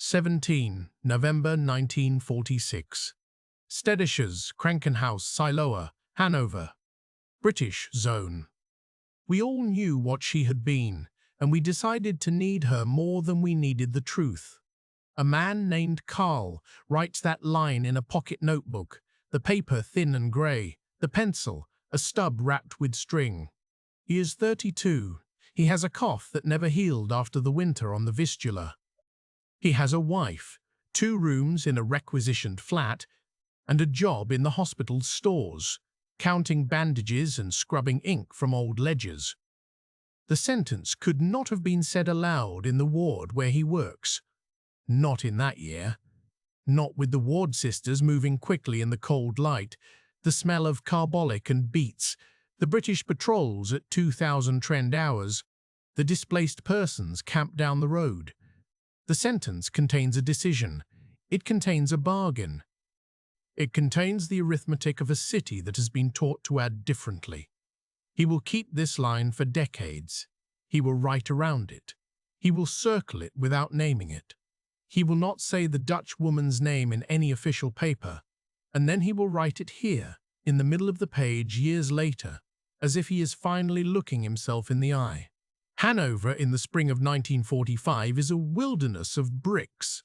17 November 1946. Stedishers, Krankenhaus, Siloa, Hanover. British zone. We all knew what she had been, and we decided to need her more than we needed the truth. A man named Carl writes that line in a pocket notebook, the paper thin and grey, the pencil, a stub wrapped with string. He is 32. He has a cough that never healed after the winter on the Vistula. He has a wife, 2 rooms in a requisitioned flat, and a job in the hospital's stores, counting bandages and scrubbing ink from old ledgers. The sentence could not have been said aloud in the ward where he works. Not in that year. Not with the ward sisters moving quickly in the cold light, the smell of carbolic and beets, the British patrols at 2,000 trend hours, the displaced persons camped down the road. The sentence contains a decision. It contains a bargain. It contains the arithmetic of a city that has been taught to add differently. He will keep this line for decades. He will write around it. He will circle it without naming it. He will not say the Dutch woman's name in any official paper, and then he will write it here, in the middle of the page years later, as if he is finally looking himself in the eye. Hanover in the spring of 1945 is a wilderness of bricks.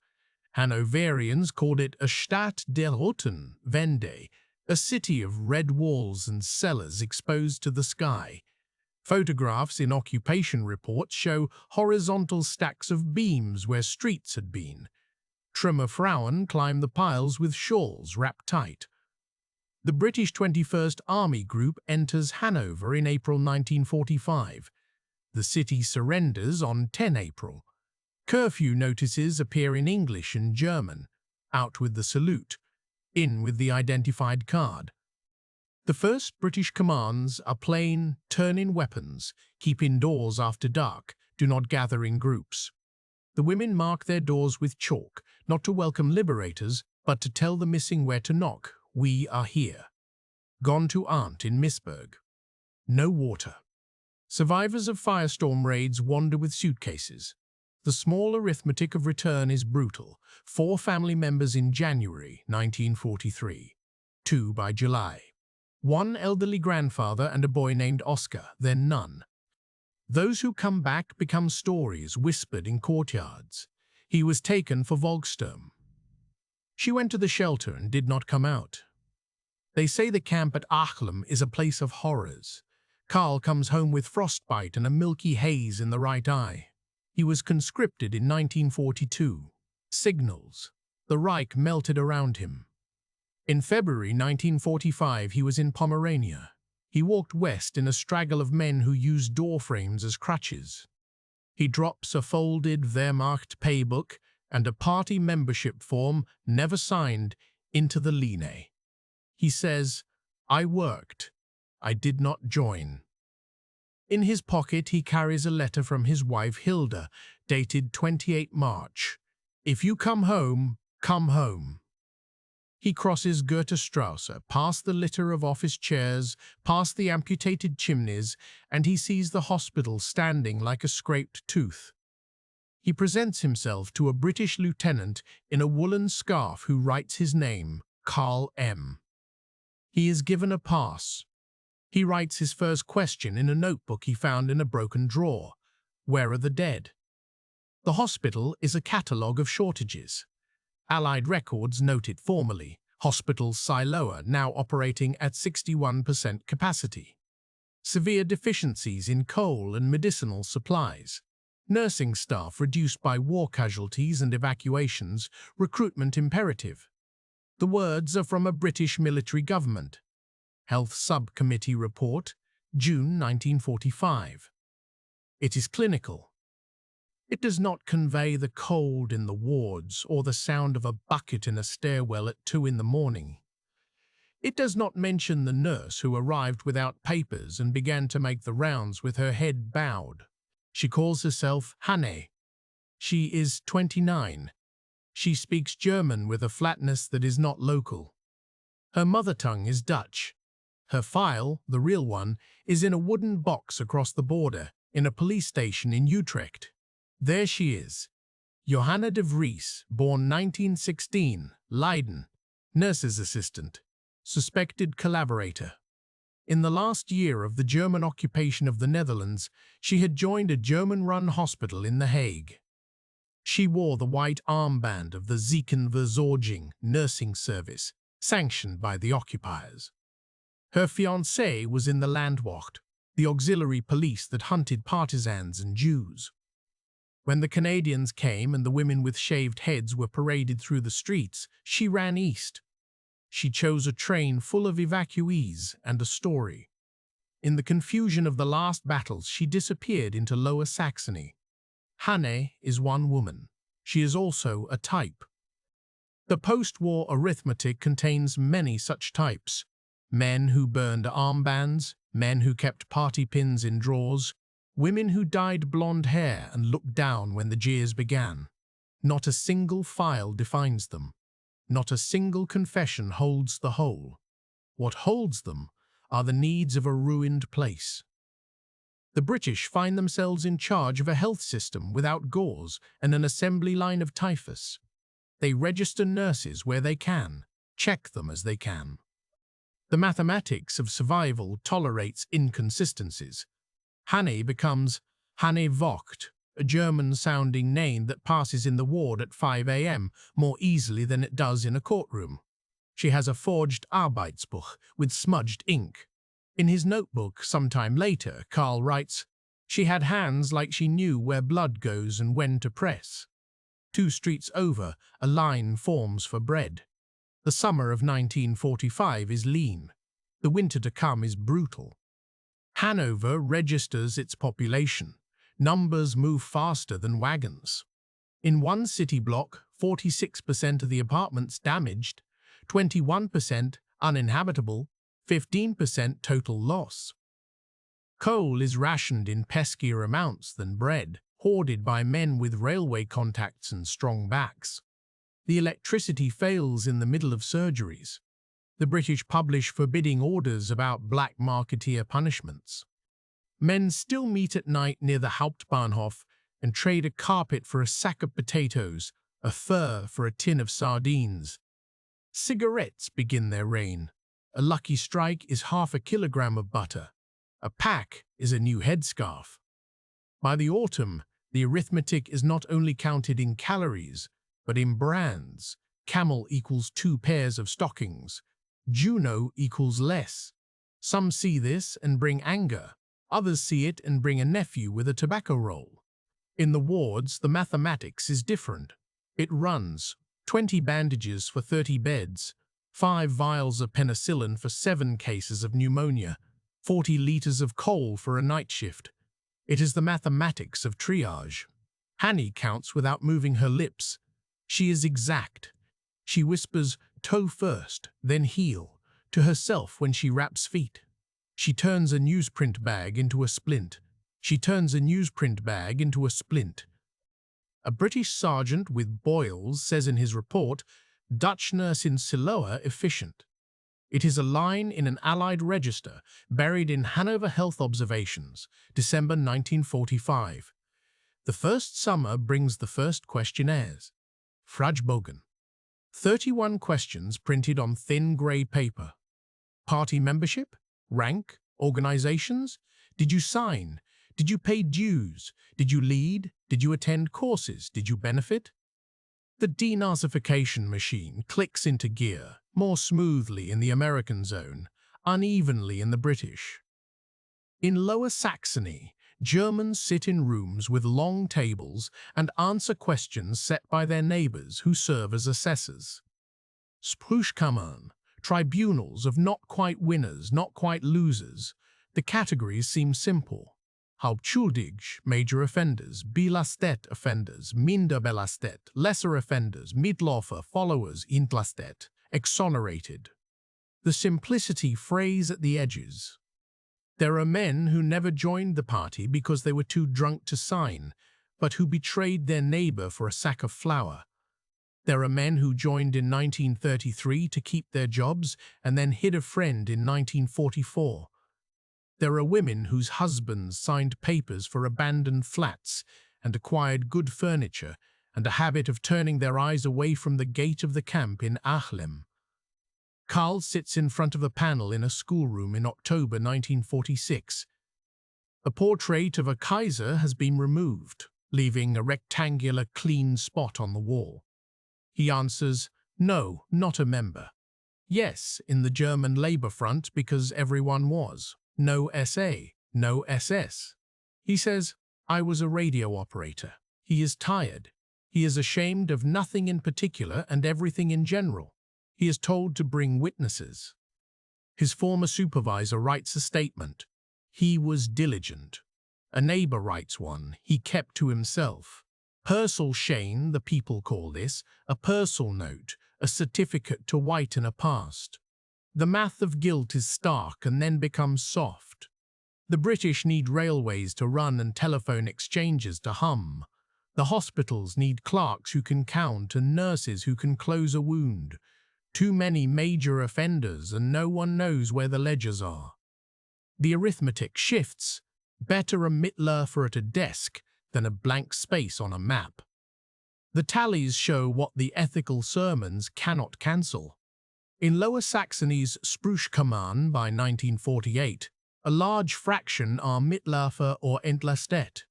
Hanoverians called it a Stadt der Roten Wände, a city of red walls and cellars exposed to the sky. Photographs in occupation reports show horizontal stacks of beams where streets had been. Trümmerfrauen climb the piles with shawls wrapped tight. The British 21st Army Group enters Hanover in April 1945. The city surrenders on 10 April. Curfew notices appear in English and German. Out with the salute. In with the identified card. The first British commands are plain, turn in weapons, keep indoors after dark, do not gather in groups. The women mark their doors with chalk, not to welcome liberators, but to tell the missing where to knock. We are here. Gone to aunt in Missburg. No water. Survivors of firestorm raids wander with suitcases. The small arithmetic of return is brutal. 4 family members in January 1943. 2 by July. 1 elderly grandfather and a boy named Oscar, then none. Those who come back become stories whispered in courtyards. He was taken for Volksturm. She went to the shelter and did not come out. They say the camp at Achlem is a place of horrors. Karl comes home with frostbite and a milky haze in the right eye. He was conscripted in 1942. Signals. The Reich melted around him. In February 1945, he was in Pomerania. He walked west in a straggle of men who used door frames as crutches. He drops a folded Wehrmacht paybook and a party membership form, never signed, into the Line. He says, "I worked. I did not join." In his pocket, he carries a letter from his wife Hilda, dated 28 March. "If you come home, come home." He crosses Goethestrasse, past the litter of office chairs, past the amputated chimneys, and he sees the hospital standing like a scraped tooth. He presents himself to a British lieutenant in a woolen scarf who writes his name, Carl M. He is given a pass. He writes his first question in a notebook he found in a broken drawer. Where are the dead? The hospital is a catalogue of shortages. Allied records note it formally. Hospital Siloa now operating at 61% capacity. Severe deficiencies in coal and medicinal supplies. Nursing staff reduced by war casualties and evacuations. Recruitment imperative. The words are from a British military government. Health Subcommittee Report, June 1945. It is clinical. It does not convey the cold in the wards or the sound of a bucket in a stairwell at 2 in the morning. It does not mention the nurse who arrived without papers and began to make the rounds with her head bowed. She calls herself Hanne. She is 29. She speaks German with a flatness that is not local. Her mother tongue is Dutch. Her file, the real one, is in a wooden box across the border, in a police station in Utrecht. There she is. Johanna de Vries, born 1916, Leiden, nurse's assistant, suspected collaborator. In the last year of the German occupation of the Netherlands, she had joined a German-run hospital in The Hague. She wore the white armband of the Ziekenverzorging nursing service, sanctioned by the occupiers. Her fiancé was in the Landwacht, the auxiliary police that hunted partisans and Jews. When the Canadians came and the women with shaved heads were paraded through the streets, she ran east. She chose a train full of evacuees and a story. In the confusion of the last battles, she disappeared into Lower Saxony. Hanne is one woman. She is also a type. The post-war arithmetic contains many such types. Men who burned armbands, men who kept party pins in drawers, women who dyed blonde hair and looked down when the jeers began. Not a single file defines them. Not a single confession holds the whole. What holds them are the needs of a ruined place. The British find themselves in charge of a health system without gauze and an assembly line of typhus. They register nurses where they can, check them as they can. The mathematics of survival tolerates inconsistencies. Hanne becomes Hanne Vogt, a German-sounding name that passes in the ward at 5 a.m. more easily than it does in a courtroom. She has a forged Arbeitsbuch with smudged ink. In his notebook sometime later, Karl writes, "She had hands like she knew where blood goes and when to press." 2 streets over, a line forms for bread. The summer of 1945 is lean. The winter to come is brutal. Hanover registers its population. Numbers move faster than wagons. In one city block, 46% of the apartments damaged, 21% uninhabitable, 15% total loss. Coal is rationed in peskier amounts than bread, hoarded by men with railway contacts and strong backs. The electricity fails in the middle of surgeries. The British publish forbidding orders about black marketeer punishments. Men still meet at night near the Hauptbahnhof and trade a carpet for a sack of potatoes, a fur for a tin of sardines. Cigarettes begin their reign. A lucky strike is half a kilogram of butter. A pack is a new headscarf. By the autumn, the arithmetic is not only counted in calories, but in brands. Camel equals 2 pairs of stockings. Juno equals less. Some see this and bring anger. Others see it and bring a nephew with a tobacco roll. In the wards, the mathematics is different. It runs 20 bandages for 30 beds, 5 vials of penicillin for 7 cases of pneumonia, 40 liters of coal for a night shift. It is the mathematics of triage. Hanne counts without moving her lips. She is exact. She whispers, "Toe first, then heel," to herself when she wraps feet. She turns a newsprint bag into a splint. She turns a newsprint bag into a splint. A British sergeant with boils says in his report, "Dutch nurse in Siloa efficient." It is a line in an Allied register buried in Hanover Health Observations, December 1945. The first summer brings the first questionnaires. Fragebogen. 31 questions printed on thin grey paper. Party membership? Rank? Organizations? Did you sign? Did you pay dues? Did you lead? Did you attend courses? Did you benefit? The denazification machine clicks into gear, more smoothly in the American zone, unevenly in the British. In Lower Saxony, Germans sit in rooms with long tables and answer questions set by their neighbors who serve as assessors. Sprüchkammern, tribunals of not quite winners, not quite losers. The categories seem simple. Hauptschuldig, major offenders, belastet offenders, minder belastet, lesser offenders, Mitläufer, followers, entlastet, exonerated. The simplicity frays at the edges. There are men who never joined the party because they were too drunk to sign, but who betrayed their neighbor for a sack of flour. There are men who joined in 1933 to keep their jobs and then hid a friend in 1944. There are women whose husbands signed papers for abandoned flats and acquired good furniture and a habit of turning their eyes away from the gate of the camp in Achlem. Karl sits in front of a panel in a schoolroom in October 1946. A portrait of a Kaiser has been removed, leaving a rectangular clean spot on the wall. He answers, "No, not a member." Yes, in the German Labour Front because everyone was. No SA, no SS. He says, "I was a radio operator." He is tired. He is ashamed of nothing in particular and everything in general. He is told to bring witnesses. His former supervisor writes a statement. He was diligent. A neighbour writes one. He kept to himself. Purcell Shane, the people call this, a Purcell note, a certificate to whiten a past. The math of guilt is stark and then becomes soft. The British need railways to run and telephone exchanges to hum. The hospitals need clerks who can count and nurses who can close a wound. Too many major offenders and no one knows where the ledgers are. The arithmetic shifts. Better a Mitläufer at a desk than a blank space on a map. The tallies show what the ethical sermons cannot cancel. In Lower Saxony's Sprüchkammern by 1948, a large fraction are Mitläufer or entlastet.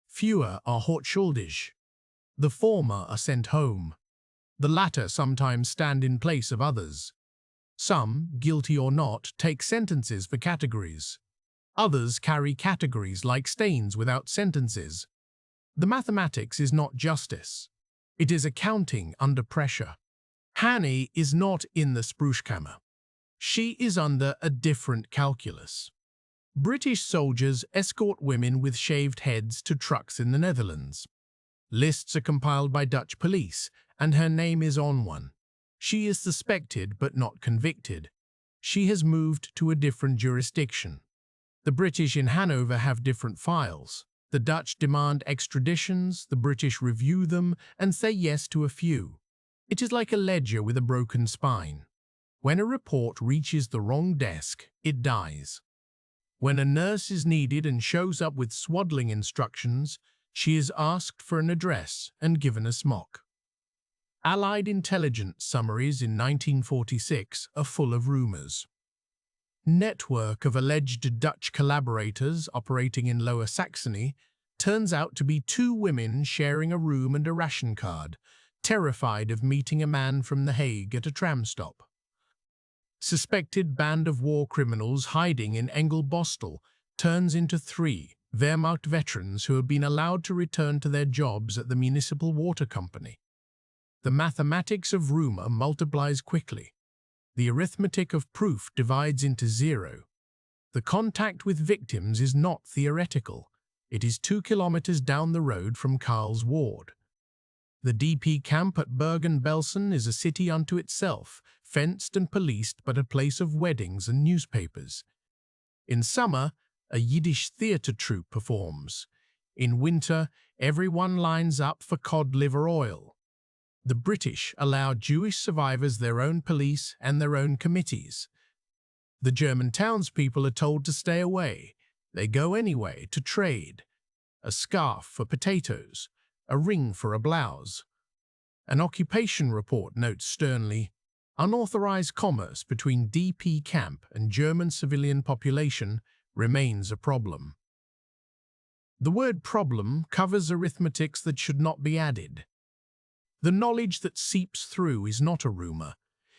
Fewer are Hortschuldig. The former are sent home. The latter sometimes stand in place of others. Some, guilty or not, take sentences for categories. Others carry categories like stains without sentences. The mathematics is not justice. It is accounting under pressure. Hanny is not in the Sprüchkammer. She is under a different calculus. British soldiers escort women with shaved heads to trucks in the Netherlands. Lists are compiled by Dutch police, and her name is on one. She is suspected but not convicted. She has moved to a different jurisdiction. The British in Hanover have different files. The Dutch demand extraditions, the British review them and say yes to a few. It is like a ledger with a broken spine. When a report reaches the wrong desk, it dies. When a nurse is needed and shows up with swaddling instructions, she is asked for an address and given a smock. Allied intelligence summaries in 1946 are full of rumours. Network of alleged Dutch collaborators operating in Lower Saxony turns out to be two women sharing a room and a ration card, terrified of meeting a man from The Hague at a tram stop. Suspected band of war criminals hiding in Engelbostel turns into three Wehrmacht veterans who have been allowed to return to their jobs at the municipal water company. The mathematics of rumour multiplies quickly. The arithmetic of proof divides into zero. The contact with victims is not theoretical. It is 2 kilometers down the road from Karl's ward. The DP camp at Bergen-Belsen is a city unto itself, fenced and policed but a place of weddings and newspapers. In summer, a Yiddish theatre troupe performs. In winter, everyone lines up for cod liver oil. The British allow Jewish survivors their own police and their own committees. The German townspeople are told to stay away. They go anyway to trade. A scarf for potatoes, a ring for a blouse. An occupation report notes sternly, unauthorized commerce between DP camp and German civilian population remains a problem. The word problem covers arithmetics that should not be added. The knowledge that seeps through is not a rumour.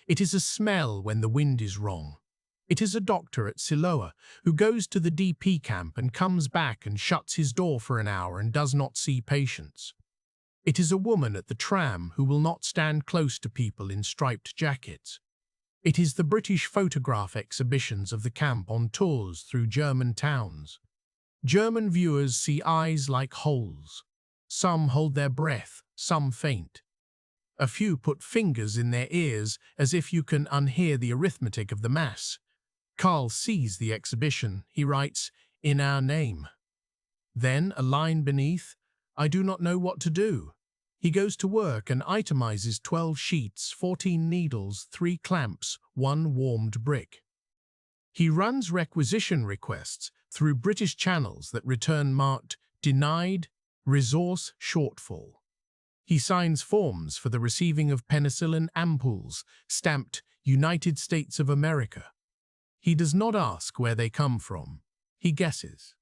It is a smell when the wind is wrong. It is a doctor at Siloa who goes to the DP camp and comes back and shuts his door for an hour and does not see patients. It is a woman at the tram who will not stand close to people in striped jackets. It is the British photograph exhibitions of the camp on tours through German towns. German viewers see eyes like holes. Some hold their breath, some faint. A few put fingers in their ears as if you can unhear the arithmetic of the mass. Karl sees the exhibition. He writes, "In our name." Then, a line beneath, "I do not know what to do." He goes to work and itemizes 12 sheets, 14 needles, 3 clamps, 1 warmed brick. He runs requisition requests through British channels that return marked "Denied, Resource Shortfall." He signs forms for the receiving of penicillin ampoules, stamped United States of America. He does not ask where they come from. He guesses.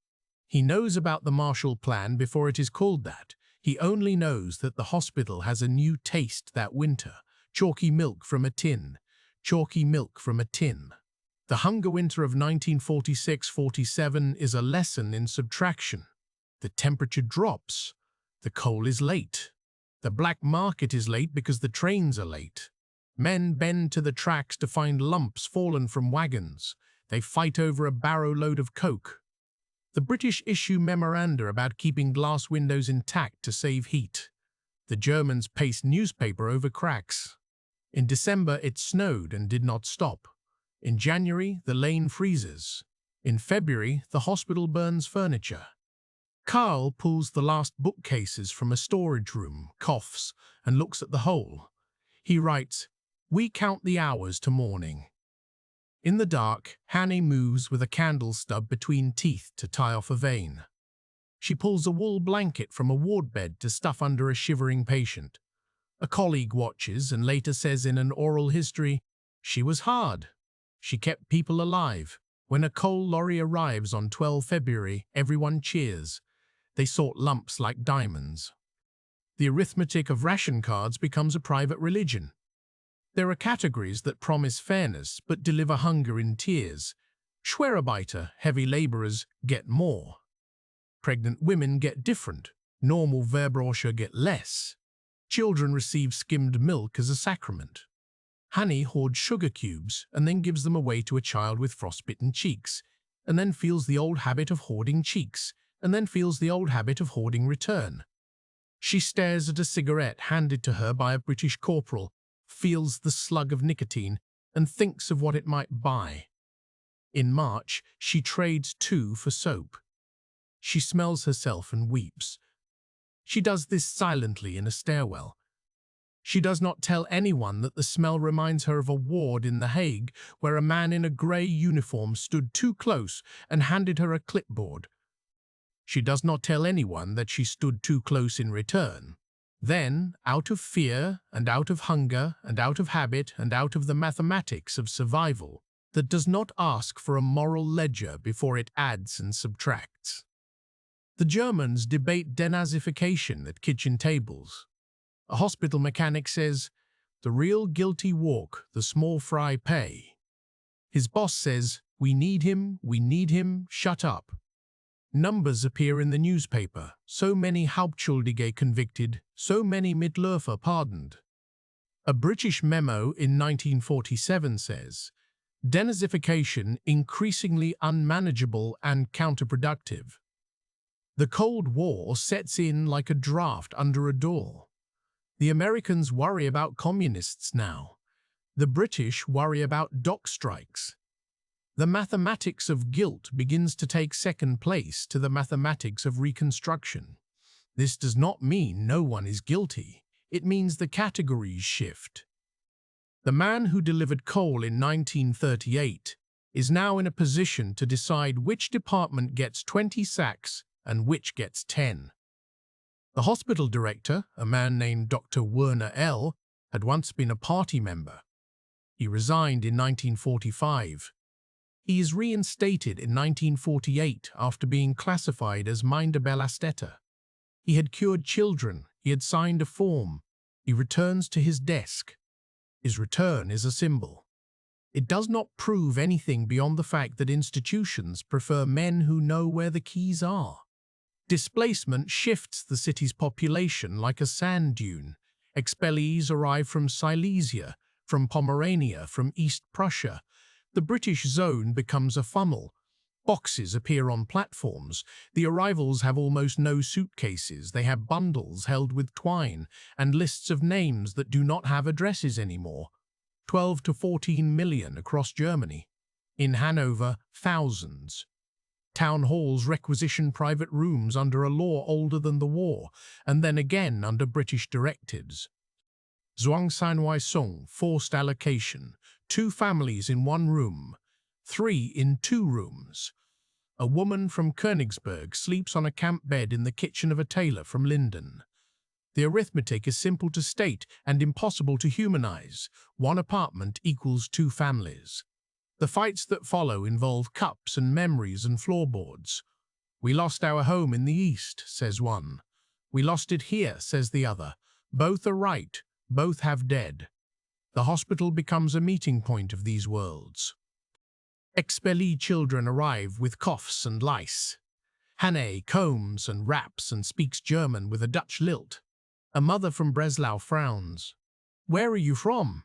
He knows about the Marshall Plan before it is called that. He only knows that the hospital has a new taste that winter. Chalky milk from a tin. Chalky milk from a tin. The hunger winter of 1946-47 is a lesson in subtraction. The temperature drops. The coal is late. The black market is late because the trains are late. Men bend to the tracks to find lumps fallen from wagons. They fight over a barrow load of coke. The British issue memoranda about keeping glass windows intact to save heat. The Germans paste newspaper over cracks. In December it snowed and did not stop. In January the lane freezes. In February the hospital burns furniture. Carl pulls the last bookcases from a storage room, coughs, and looks at the hole. He writes, "We count the hours to morning." In the dark, Hanny moves with a candle stub between teeth to tie off a vein. She pulls a wool blanket from a ward bed to stuff under a shivering patient. A colleague watches and later says in an oral history, "She was hard. She kept people alive. When a coal lorry arrives on 12 February, everyone cheers. They sort lumps like diamonds." The arithmetic of ration cards becomes a private religion. There are categories that promise fairness but deliver hunger in tears. Schwerarbeiter, heavy laborers, get more. Pregnant women get different. Normal Verbraucher get less. Children receive skimmed milk as a sacrament. Honey hoards sugar cubes and then gives them away to a child with frostbitten cheeks, and then feels the old habit of hoarding cheeks, and then feels the old habit of hoarding return. She stares at a cigarette handed to her by a British corporal, feels the slug of nicotine, and thinks of what it might buy. In March, she trades 2 for soap. She smells herself and weeps. She does this silently in a stairwell. She does not tell anyone that the smell reminds her of a ward in The Hague where a man in a grey uniform stood too close and handed her a clipboard. She does not tell anyone that she stood too close in return. Then, out of fear, and out of hunger, and out of habit, and out of the mathematics of survival, that does not ask for a moral ledger before it adds and subtracts. The Germans debate denazification at kitchen tables. A hospital mechanic says, "The real guilty walk, the small fry pay." His boss says, we need him, shut up." Numbers appear in the newspaper, so many Hauptschuldige convicted, so many Mitläufer pardoned. A British memo in 1947 says, "Denazification increasingly unmanageable and counterproductive." The Cold War sets in like a draft under a door. The Americans worry about communists now. The British worry about dock strikes. The mathematics of guilt begins to take second place to the mathematics of reconstruction. This does not mean no one is guilty. It means the categories shift. The man who delivered coal in 1938 is now in a position to decide which department gets 20 sacks and which gets 10. The hospital director, a man named Dr. Werner L., had once been a party member. He resigned in 1945. He is reinstated in 1948 after being classified as Minderbelastet. He had cured children. He had signed a form. He returns to his desk. His return is a symbol. It does not prove anything beyond the fact that institutions prefer men who know where the keys are. Displacement shifts the city's population like a sand dune. Expellees arrive from Silesia, from Pomerania, from East Prussia. The British zone becomes a funnel. Boxes appear on platforms. The arrivals have almost no suitcases. They have bundles held with twine and lists of names that do not have addresses anymore. 12 to 14 million across Germany. In Hanover, thousands. Town halls requisition private rooms under a law older than the war, and then again under British directives. Zwangseinweisung, forced allocation. 2 families in 1 room. 3 in 2 rooms. A woman from Königsberg sleeps on a camp bed in the kitchen of a tailor from Linden. The arithmetic is simple to state and impossible to humanize. One apartment equals two families. The fights that follow involve cups and memories and floorboards. We lost our home in the East, says one. We lost it here, says the other. Both are right, both have dead. The hospital becomes a meeting point of these worlds. Expellee children arrive with coughs and lice. Hannah combs and raps and speaks German with a Dutch lilt. A mother from Breslau frowns. "Where are you from?"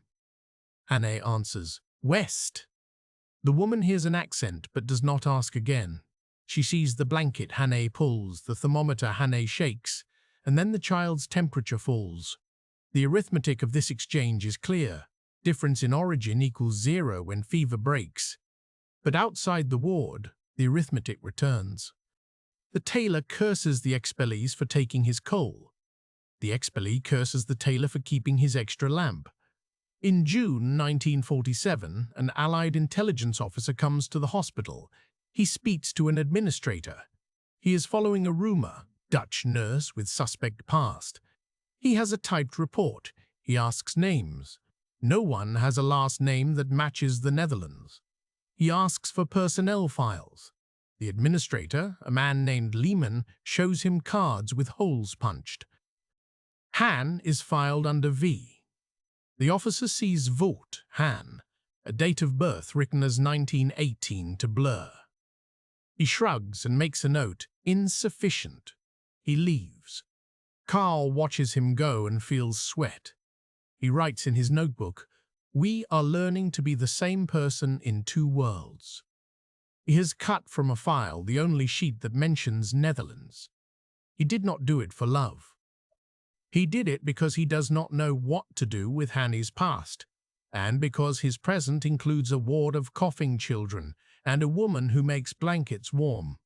Hannah answers, "West." The woman hears an accent but does not ask again. She sees the blanket Hannah pulls, the thermometer Hannah shakes, and then the child's temperature falls. The arithmetic of this exchange is clear. Difference in origin equals 0 when fever breaks. But outside the ward, the arithmetic returns. The tailor curses the expellees for taking his coal. The expellee curses the tailor for keeping his extra lamp. In June 1947, an Allied intelligence officer comes to the hospital. He speaks to an administrator. He is following a rumor, Dutch nurse with suspect past. He has a typed report. He asks names. No one has a last name that matches the Netherlands. He asks for personnel files. The administrator, a man named Lehman, shows him cards with holes punched. Han is filed under V. The officer sees Voort, Han, a date of birth written as 1918 to blur. He shrugs and makes a note, insufficient. He leaves. Carl watches him go and feels sweat. He writes in his notebook, "We are learning to be the same person in two worlds." He has cut from a file the only sheet that mentions Netherlands. He did not do it for love. He did it because he does not know what to do with Hanny's past, and because his present includes a ward of coughing children and a woman who makes blankets warm.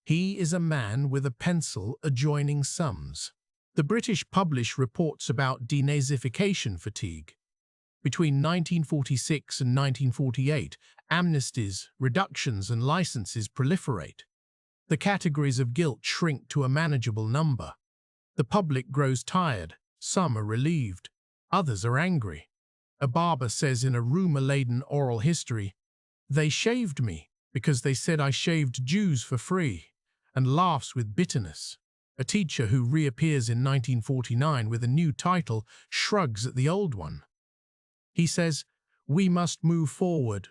He is a man with a pencil adjoining sums. The British publish reports about denazification fatigue. Between 1946 and 1948, amnesties, reductions and licenses proliferate. The categories of guilt shrink to a manageable number. The public grows tired. Some are relieved. Others are angry. A barber says in a rumor-laden oral history, "They shaved me because they said I shaved Jews for free," and laughs with bitterness. A teacher who reappears in 1949 with a new title shrugs at the old one. He says, "We must move forward."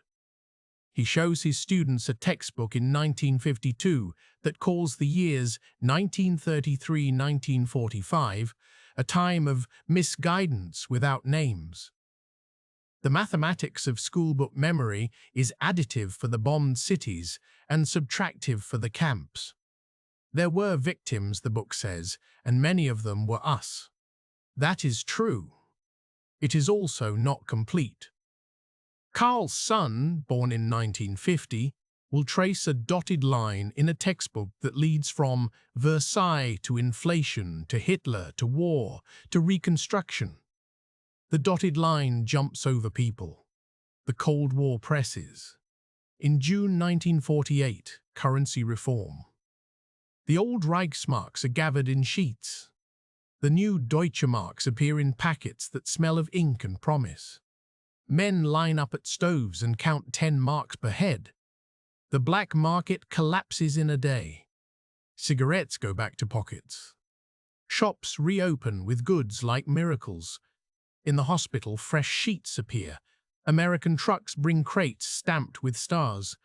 He shows his students a textbook in 1952 that calls the years 1933–1945 a time of misguidance without names. The mathematics of schoolbook memory is additive for the bombed cities and subtractive for the camps. There were victims, the book says, and many of them were us. That is true. It is also not complete. Carl's son, born in 1950, will trace a dotted line in a textbook that leads from Versailles to inflation, to Hitler, to war, to Reconstruction. The dotted line jumps over people. The Cold War presses. In June 1948, currency reform. The old Reichsmarks are gathered in sheets. The new Deutsche Marks appear in packets that smell of ink and promise. Men line up at stoves and count 10 marks per head. The black market collapses in a day. Cigarettes go back to pockets. Shops reopen with goods like miracles. In the hospital, fresh sheets appear. American trucks bring crates stamped with stars.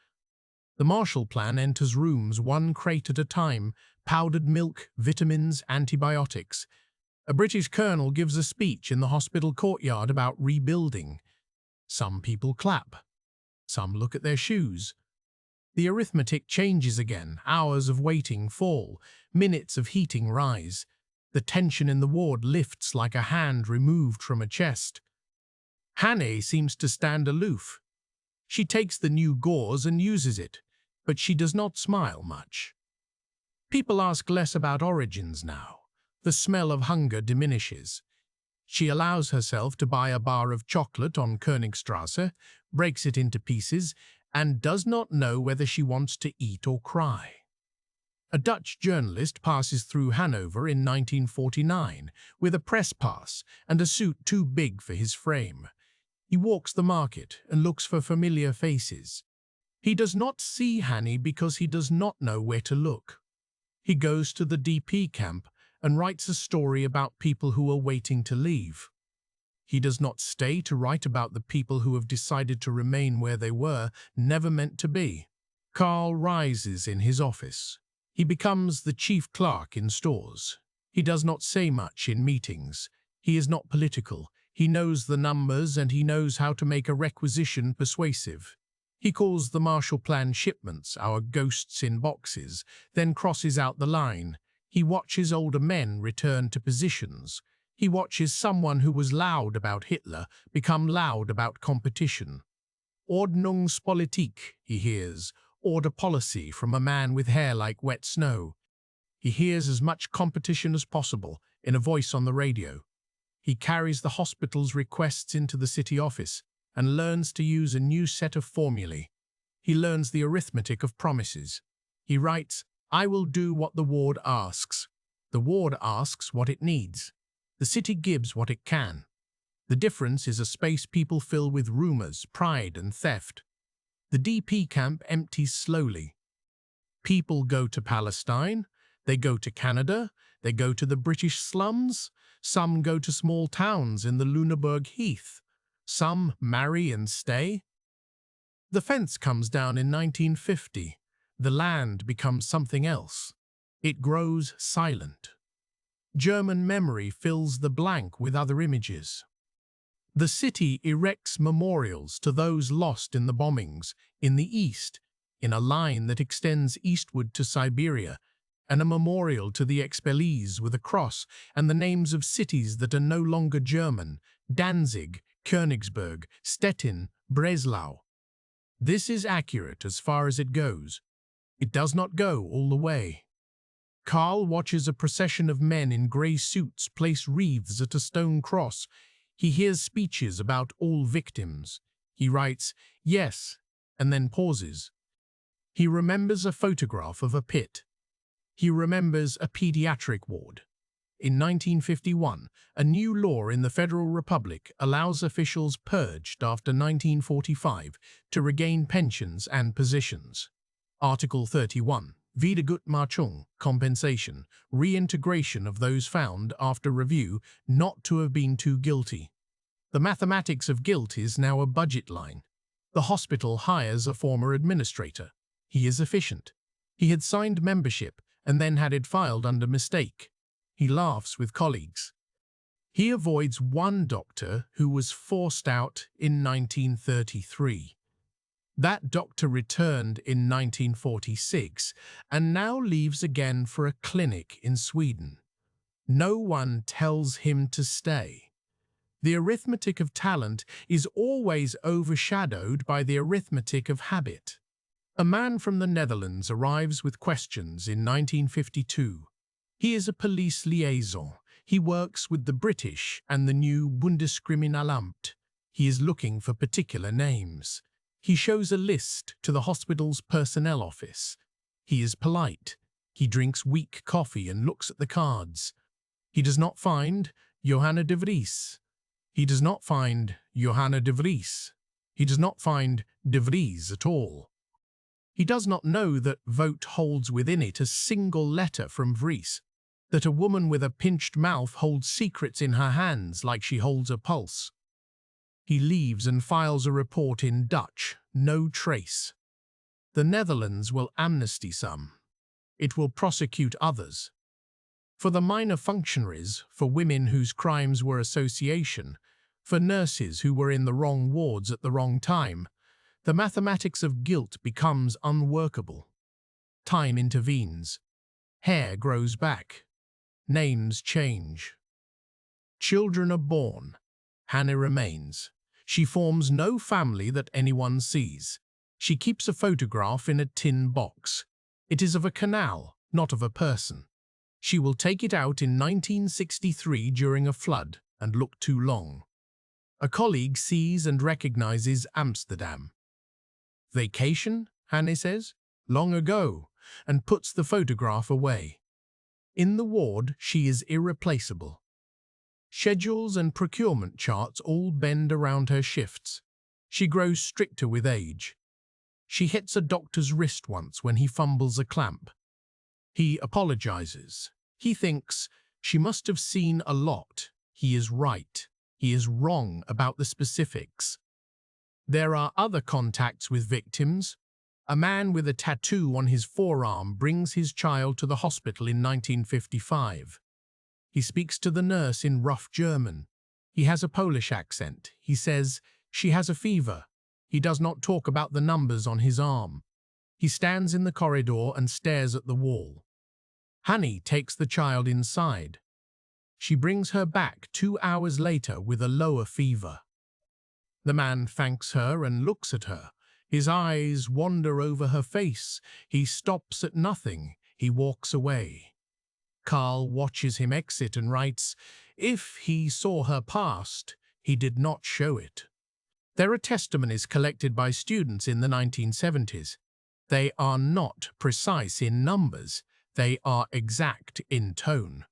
The Marshall Plan enters rooms one crate at a time, powdered milk, vitamins, antibiotics. A British colonel gives a speech in the hospital courtyard about rebuilding. Some people clap. Some look at their shoes. The arithmetic changes again. Hours of waiting fall. Minutes of heating rise. The tension in the ward lifts like a hand removed from a chest. Hannah seems to stand aloof. She takes the new gauze and uses it, but she does not smile much. People ask less about origins now. The smell of hunger diminishes. She allows herself to buy a bar of chocolate on Königstrasse, breaks it into pieces, and does not know whether she wants to eat or cry. A Dutch journalist passes through Hanover in 1949 with a press pass and a suit too big for his frame. He walks the market and looks for familiar faces. He does not see Hanny because he does not know where to look. He goes to the DP camp and writes a story about people who are waiting to leave. He does not stay to write about the people who have decided to remain where they were, never meant to be. Carl rises in his office. He becomes the chief clerk in stores. He does not say much in meetings. He is not political. He knows the numbers and he knows how to make a requisition persuasive. He calls the Marshall Plan shipments our ghosts in boxes, then crosses out the line. He watches older men return to positions. He watches someone who was loud about Hitler become loud about competition. Ordnungspolitik, he hears, order policy from a man with hair like wet snow. He hears as much competition as possible in a voice on the radio. He carries the hospital's requests into the city office and learns to use a new set of formulae. He learns the arithmetic of promises. He writes, "I will do what the ward asks." The ward asks what it needs. The city gives what it can. The difference is a space people fill with rumors, pride, and theft. The DP camp empties slowly. People go to Palestine, they go to Canada, they go to the British slums, some go to small towns in the Lüneburg Heath, some marry and stay. The fence comes down in 1950. The land becomes something else. It grows silent. German memory fills the blank with other images. The city erects memorials to those lost in the bombings in the east, in a line that extends eastward to Siberia, and a memorial to the expellees with a cross and the names of cities that are no longer German: Danzig, Königsberg, Stettin, Breslau. This is accurate as far as it goes. It does not go all the way. Carl watches a procession of men in grey suits place wreaths at a stone cross. He hears speeches about all victims. He writes, "Yes," and then pauses. He remembers a photograph of a pit. He remembers a pediatric ward. In 1951, a new law in the Federal Republic allows officials purged after 1945 to regain pensions and positions. Article 31. Wiedergutmachung, compensation, reintegration of those found after review not to have been too guilty. The mathematics of guilt is now a budget line. The hospital hires a former administrator. He is efficient. He had signed membership and then had it filed under mistake. He laughs with colleagues. He avoids one doctor who was forced out in 1933. That doctor returned in 1946 and now leaves again for a clinic in Sweden. No one tells him to stay. The arithmetic of talent is always overshadowed by the arithmetic of habit. A man from the Netherlands arrives with questions in 1952. He is a police liaison. He works with the British and the new Bundeskriminalamt. He is looking for particular names. He shows a list to the hospital's personnel office. He is polite. He drinks weak coffee and looks at the cards. He does not find Johanna de Vries. He does not find Johanna de Vries. He does not find de Vries at all. He does not know that vote holds within it a single letter from Vries, that a woman with a pinched mouth holds secrets in her hands like she holds a pulse. He leaves and files a report in Dutch, no trace. The Netherlands will amnesty some. It will prosecute others. For the minor functionaries, for women whose crimes were association, for nurses who were in the wrong wards at the wrong time, the mathematics of guilt becomes unworkable. Time intervenes. Hair grows back. Names change. Children are born. Hannah remains. She forms no family that anyone sees. She keeps a photograph in a tin box. It is of a canal, not of a person. She will take it out in 1963 during a flood and look too long. A colleague sees and recognizes Amsterdam. Vacation, Hannah says. Long ago. and puts the photograph away. In the ward, she is irreplaceable. Schedules and procurement charts all bend around her shifts. She grows stricter with age. She hits a doctor's wrist once when he fumbles a clamp. He apologizes. He thinks, she must have seen a lot. He is right. He is wrong about the specifics. There are other contacts with victims. A man with a tattoo on his forearm brings his child to the hospital in 1955. He speaks to the nurse in rough German. He has a Polish accent. He says, she has a fever. He does not talk about the numbers on his arm. He stands in the corridor and stares at the wall. Honey takes the child inside. She brings her back 2 hours later with a lower fever. The man thanks her and looks at her. His eyes wander over her face. He stops at nothing. He walks away. Carl watches him exit and writes, if he saw her past, he did not show it. There are testimonies collected by students in the 1970s. They are not precise in numbers. They are exact in tone.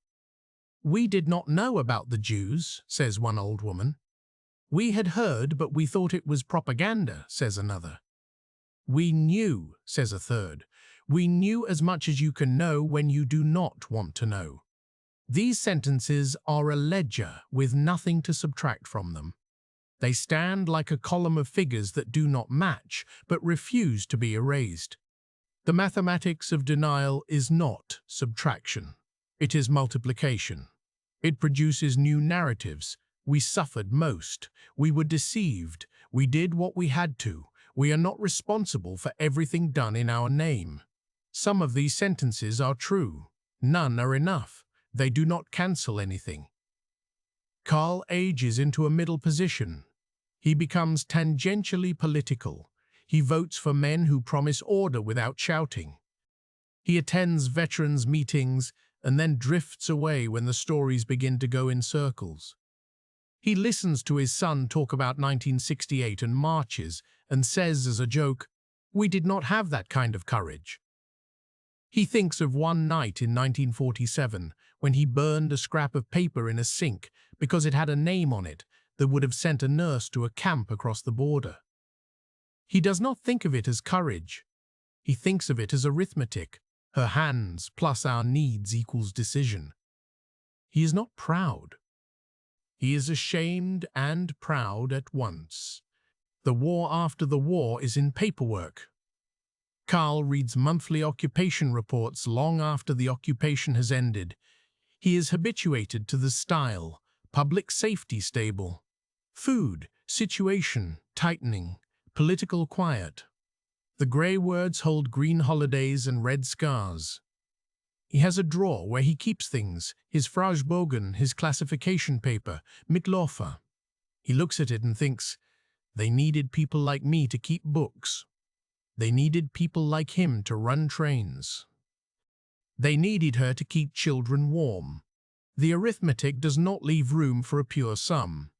We did not know about the Jews, says one old woman. We had heard, but we thought it was propaganda, says another. We knew, says a third. We knew as much as you can know when you do not want to know. These sentences are a ledger with nothing to subtract from them. They stand like a column of figures that do not match, but refuse to be erased. The mathematics of denial is not subtraction. It is multiplication. It produces new narratives. We suffered most. We were deceived. We did what we had to. We are not responsible for everything done in our name. Some of these sentences are true. None are enough. They do not cancel anything. Carl ages into a middle position. He becomes tangentially political. He votes for men who promise order without shouting. He attends veterans' meetings and then drifts away when the stories begin to go in circles. He listens to his son talk about 1968 and marches and says as a joke, we did not have that kind of courage. He thinks of one night in 1947 when he burned a scrap of paper in a sink because it had a name on it that would have sent a nurse to a camp across the border. He does not think of it as courage. He thinks of it as arithmetic. Her hands plus our needs equals decision. He is not proud. He is ashamed and proud at once. The war after the war is in paperwork. Carl reads monthly occupation reports long after the occupation has ended. He is habituated to the style, public safety stable, food, situation, tightening, political quiet. The grey words hold green holidays and red scars. He has a drawer where he keeps things, his Fragebogen, his classification paper, Mitläufer. He looks at it and thinks, they needed people like me to keep books. They needed people like him to run trains. They needed her to keep children warm. The arithmetic does not leave room for a pure sum.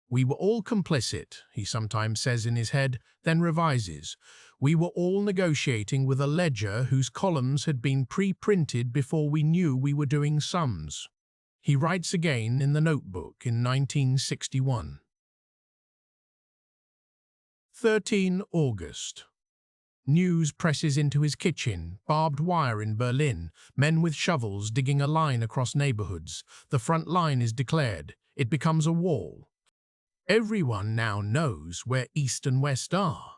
We were all complicit, he sometimes says in his head, then revises. We were all negotiating with a ledger whose columns had been pre-printed before we knew we were doing sums. He writes again in the notebook in 1961. 13 August. News presses into his kitchen, barbed wire in Berlin, men with shovels digging a line across neighborhoods. The front line is declared. It becomes a wall. Everyone now knows where East and West are.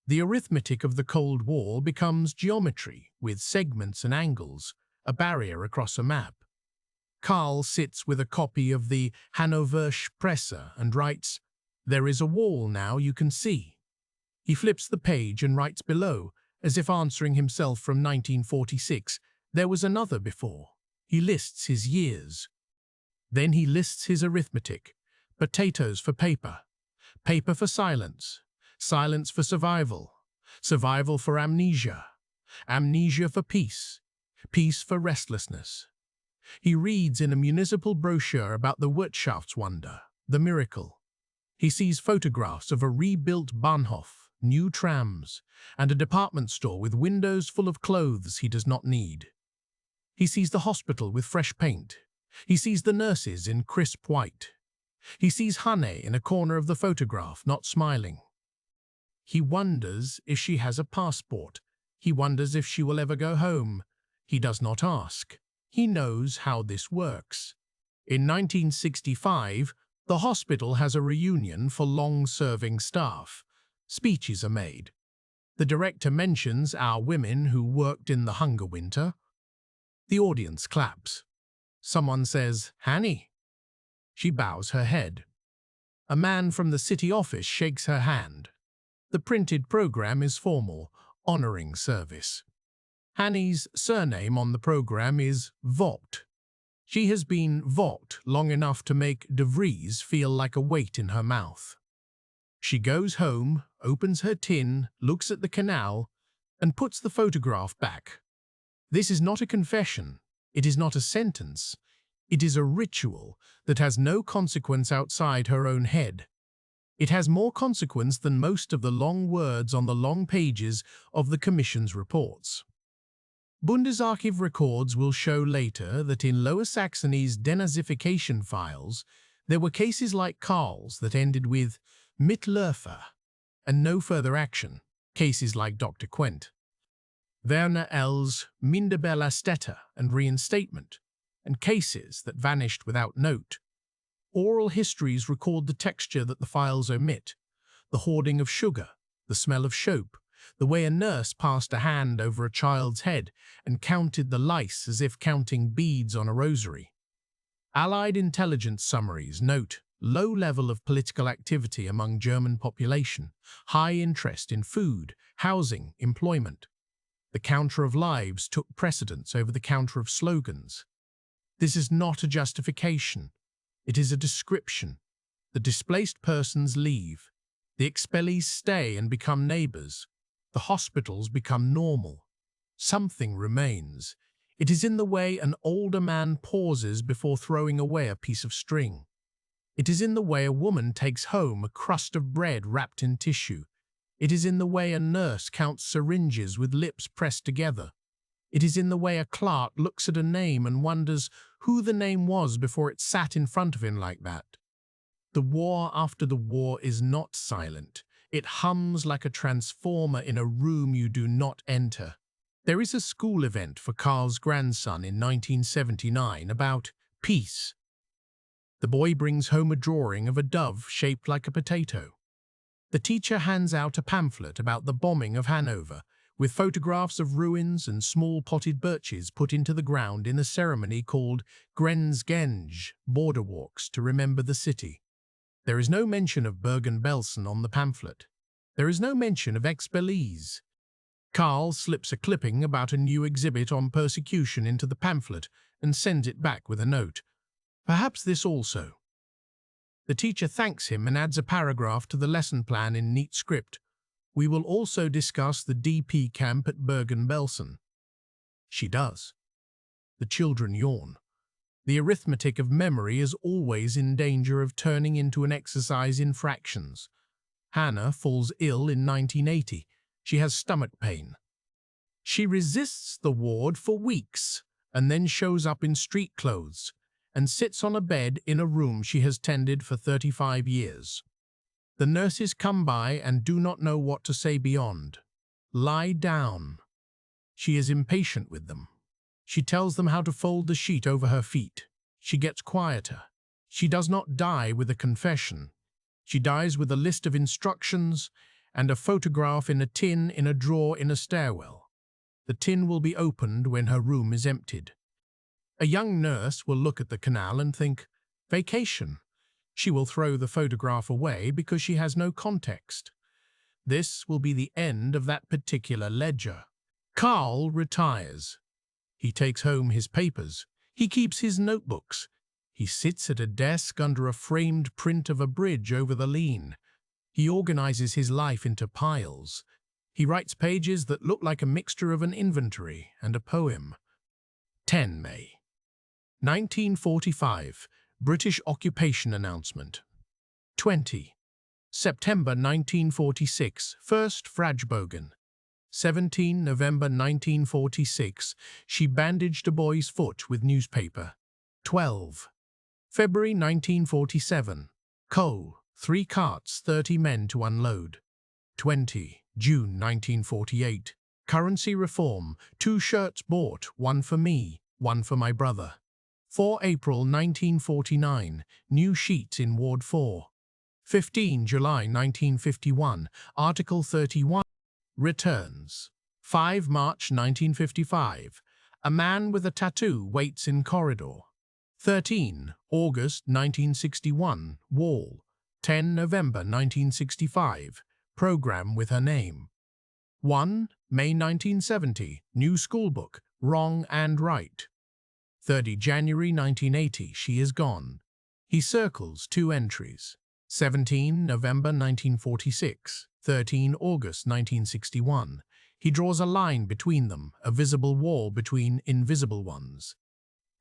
The arithmetic of the Cold War becomes geometry, with segments and angles, a barrier across a map. Carl sits with a copy of the Hannoversche Presse and writes, there is a wall now you can see. He flips the page and writes below, as if answering himself from 1946, there was another before. He lists his years. Then he lists his arithmetic. Potatoes for paper, paper for silence, silence for survival, survival for amnesia, amnesia for peace, peace for restlessness. He reads in a municipal brochure about the Wirtschaftswunder, the miracle. He sees photographs of a rebuilt Bahnhof, new trams, and a department store with windows full of clothes he does not need. He sees the hospital with fresh paint. He sees the nurses in crisp white. He sees Hane in a corner of the photograph, not smiling. He wonders if she has a passport. He wonders if she will ever go home. He does not ask. He knows how this works. In 1965, the hospital has a reunion for long-serving staff. Speeches are made. The director mentions our women who worked in the hunger winter. The audience claps. Someone says, "Hanny." She bows her head. A man from the city office shakes her hand. The printed program is formal, honoring service. Hanny's surname on the program is Vogt. She has been Vogt long enough to make De Vries feel like a weight in her mouth. She goes home, opens her tin, looks at the canal, and puts the photograph back. This is not a confession. It is not a sentence. It is a ritual that has no consequence outside her own head. It has more consequence than most of the long words on the long pages of the Commission's reports. Bundesarchiv records will show later that in Lower Saxony's denazification files, there were cases like Karl's that ended with Mitläufer and no further action, cases like Dr. Quent. Werner L's Minderbelasstätte and reinstatement, and cases that vanished without note. Oral histories record the texture that the files omit, the hoarding of sugar, the smell of soap, the way a nurse passed a hand over a child's head and counted the lice as if counting beads on a rosary. Allied intelligence summaries note low level of political activity among German population, high interest in food, housing, employment. The counter of lives took precedence over the counter of slogans. This is not a justification. It is a description. The displaced persons leave. The expellees stay and become neighbors. The hospitals become normal. Something remains. It is in the way an older man pauses before throwing away a piece of string. It is in the way a woman takes home a crust of bread wrapped in tissue. It is in the way a nurse counts syringes with lips pressed together. It is in the way a clerk looks at a name and wonders who the name was before it sat in front of him like that. The war after the war is not silent. It hums like a transformer in a room you do not enter. There is a school event for Karl's grandson in 1979 about peace. The boy brings home a drawing of a dove shaped like a potato. The teacher hands out a pamphlet about the bombing of Hanover, with photographs of ruins and small potted birches put into the ground in a ceremony called Grenzgänge, border walks to remember the city. There is no mention of Bergen-Belsen on the pamphlet. There is no mention of expellees. Karl slips a clipping about a new exhibit on persecution into the pamphlet and sends it back with a note. Perhaps this also. The teacher thanks him and adds a paragraph to the lesson plan in neat script. We will also discuss the DP camp at Bergen-Belsen. She does. The children yawn. The arithmetic of memory is always in danger of turning into an exercise in fractions. Hannah falls ill in 1980. She has stomach pain. She resists the ward for weeks and then shows up in street clothes and sits on a bed in a room she has tended for 35 years. The nurses come by and do not know what to say beyond. Lie down. She is impatient with them. She tells them how to fold the sheet over her feet. She gets quieter. She does not die with a confession. She dies with a list of instructions and a photograph in a tin in a drawer in a stairwell. The tin will be opened when her room is emptied. A young nurse will look at the canal and think, vacation. She will throw the photograph away because she has no context. This will be the end of that particular ledger. Karl retires. He takes home his papers. He keeps his notebooks. He sits at a desk under a framed print of a bridge over the Leine. He organizes his life into piles. He writes pages that look like a mixture of an inventory and a poem. 10 May 1945, British occupation announcement. 20. September 1946, first Fragebogen. 17 November 1946, she bandaged a boy's foot with newspaper. 12. February 1947, coal, 3 carts, 30 men to unload. 20. June 1948, currency reform, 2 shirts bought, 1 for me, 1 for my brother. 4 April 1949, new sheets in Ward 4. 15 July 1951, Article 31, returns. 5 March 1955, a man with a tattoo waits in corridor. 13 August 1961, wall. 10 November 1965, program with her name. 1 May 1970, new schoolbook, wrong and right. 30 January 1980, she is gone. He circles 2 entries. 17 November 1946, 13 August 1961. He draws a line between them, a visible wall between invisible ones.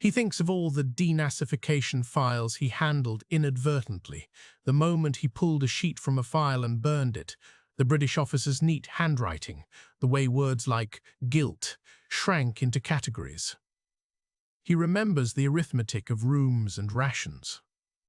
He thinks of all the denazification files he handled inadvertently, the moment he pulled a sheet from a file and burned it, the British officer's neat handwriting, the way words like guilt shrank into categories. He remembers the arithmetic of rooms and rations.